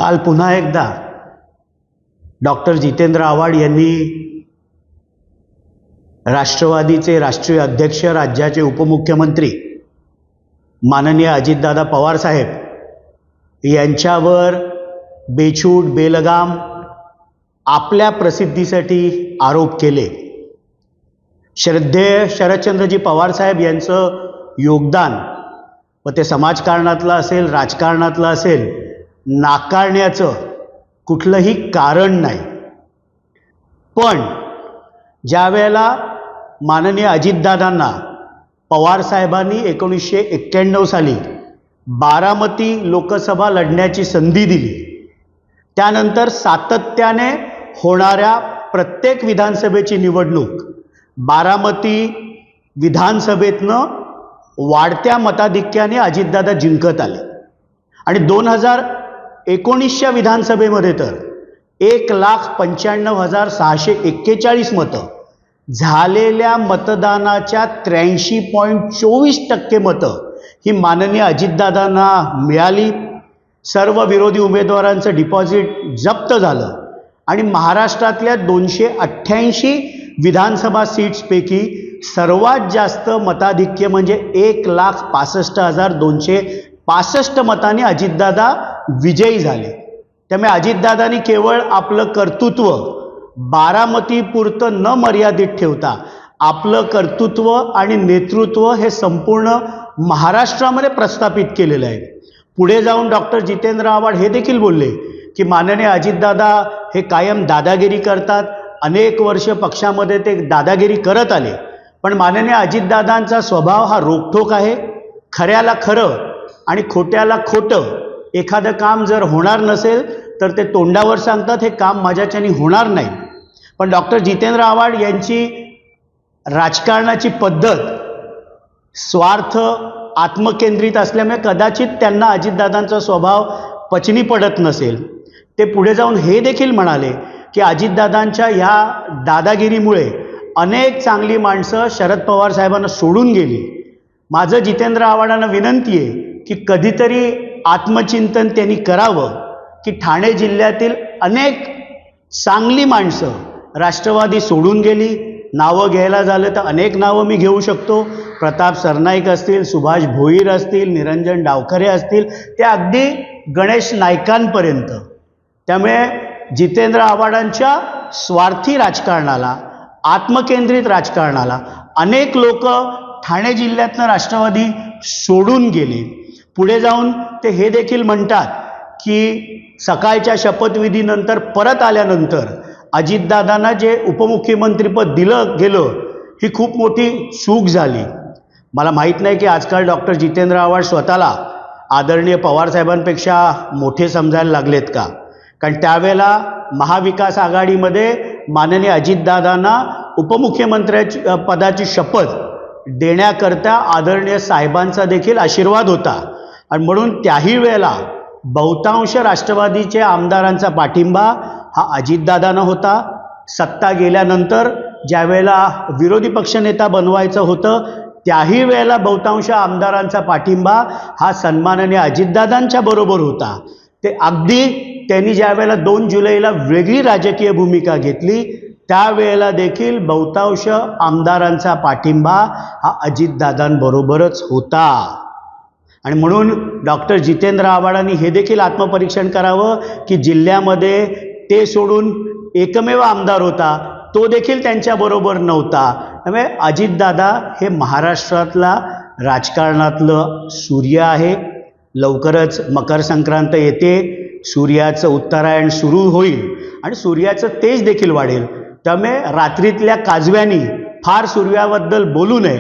काल पुन्हा एकदा डॉक्टर जितेंद्र आव्हाड यांनी राष्ट्रवादीचे राष्ट्रीय अध्यक्ष, राज्याचे उपमुख्यमंत्री माननीय अजितदादा पवार साहेब यांच्यावर बेछूट बेलगाम आपल्या प्रसिद्धीसाठी आरोप केले। श्रद्धेय शरदचंद्रजी पवार साहेब यांचं योगदान व ते समाजकारणातलं असेल, राजकारणातलं असेल, नाकारण्याचं कुठलंही कारण नाही। पण ज्या वेळेला माननीय अजितदादांना पवार साहेबांनी 1991 साली बारामती लोकसभा लढण्याची संधी दिली, त्यानंतर सातत्याने होणाऱ्या प्रत्येक विधानसभेची निवडणूक बारामती विधानसभेतनं वाढत्या मताधिक्याने अजितदादा जिंकत आले आणि 2019च्या विधानसभेमध्ये तर 1,95,641 मतं झालेल्या मतदानाच्या 83.24% मतं ही माननीय अजितदादांना मिळाली। सर्व विरोधी उमेदवारांचं डिपॉझिट जप्त झालं आणि महाराष्ट्रातल्या 288 विधानसभा सीट्सपैकी सर्वात जास्त मताधिक्य म्हणजे 1,65,265 मतांनी अजितदादा विजयी झाले। त्यामुळे अजितदादांनी केवळ आपलं कर्तृत्व बारामतीपुरतं न मर्यादित ठेवता आपलं कर्तृत्व आणि नेतृत्व हे संपूर्ण महाराष्ट्रामध्ये प्रस्थापित केलेलं आहे। पुढे जाऊन डॉक्टर जितेंद्र आव्हाड हे देखील बोलले की माननीय अजितदादा हे कायम दादागिरी करतात, अनेक वर्ष पक्षामध्ये ते दादागिरी करत आले, पण माननीय अजितदादांचा स्वभाव हा रोखठोक आहे। खऱ्याला खरं आणि खोट्याला खोटं, एखादं काम जर होणार नसेल तर ते तोंडावर सांगतात, हे काम माझ्याच्याने होणार नाही। पण डॉक्टर जितेंद्र आव्हाड यांची राजकारणाची पद्धत स्वार्थ आत्मकेंद्रित असल्यामुळे कदाचित त्यांना अजितदादांचा स्वभाव पचनी पडत नसेल। ते पुढे जाऊन हे देखील म्हणाले की अजितदादांच्या ह्या दादागिरीमुळे अनेक चांगली माणसं शरद पवार साहेबांना सोडून गेली। माझं जितेंद्र आव्हाडांना विनंती आहे की कधीतरी आत्मचिंतन त्यांनी करावं की ठाणे जिल्ह्यातील अनेक चांगली माणसं राष्ट्रवादी सोडून गेली। नावं घ्यायला झालं तर अनेक नावं मी घेऊ शकतो, प्रताप सरनाईक असतील, सुभाष भोईर असतील, निरंजन डावखरे असतील, ते अगदी गणेश नाईकांपर्यंत। त्यामुळे जितेंद्र आव्हाडांच्या स्वार्थी राजकारणाला, आत्मकेंद्रित राजकारणाला अनेक लोक ठाणे जिल्ह्यातनं राष्ट्रवादी सोडून गेले। पुढे जाऊन ते हे देखील म्हणतात की सकाळच्या शपथविधीनंतर परत आल्यानंतर अजितदादांना जे उपमुख्यमंत्रीपद दिलं गेलं ही खूप मोठी चूक झाली। मला माहीत नाही की आजकाल डॉक्टर जितेंद्र आव्हाड स्वतःला आदरणीय पवारसाहेबांपेक्षा मोठे समजायला लागलेत का? कारण त्यावेळेला महाविकास आघाडीमध्ये माननीय अजितदादांना उपमुख्यमंत्र्याची पदाची शपथ देण्याकरता आदरणीय साहेबांचा देखील आशीर्वाद होता आणि म्हणून त्याही वेळेला बहुतांश राष्ट्रवादीचे आमदारांचा पाठिंबा हा अजितदादांना होता। सत्ता गेल्यानंतर ज्या वेळेला विरोधी पक्षनेता बनवायचं होतं त्याही वेळेला बहुतांश आमदारांचा पाठिंबा हा सन्माननीय अजितदादांच्या बरोबर होता। ते अगदी त्यांनी ज्या वेळेला 2 जुलैला वेगळी राजकीय भूमिका घेतली त्यावेळेला देखील बहुतांश आमदारांचा पाठिंबा हा अजितदादांबरोबरच होता। आणि म्हणून डॉक्टर जितेंद्र आव्हाडांनी हे देखील आत्मपरीक्षण करावं की जिल्ह्यामध्ये ते सोडून एकमेव आमदार होता तो देखील त्यांच्याबरोबर नव्हता। त्यामुळे अजितदादा हे महाराष्ट्रातला राजकारणातलं सूर्य आहे। लवकरच मकर संक्रांत येते, सूर्याचं उत्तरायण सुरू होईल आणि सूर्याचं तेज देखील वाढेल। त्यामुळे रात्रीतल्या काजव्यांनी फार सूर्याबद्दल बोलू नये।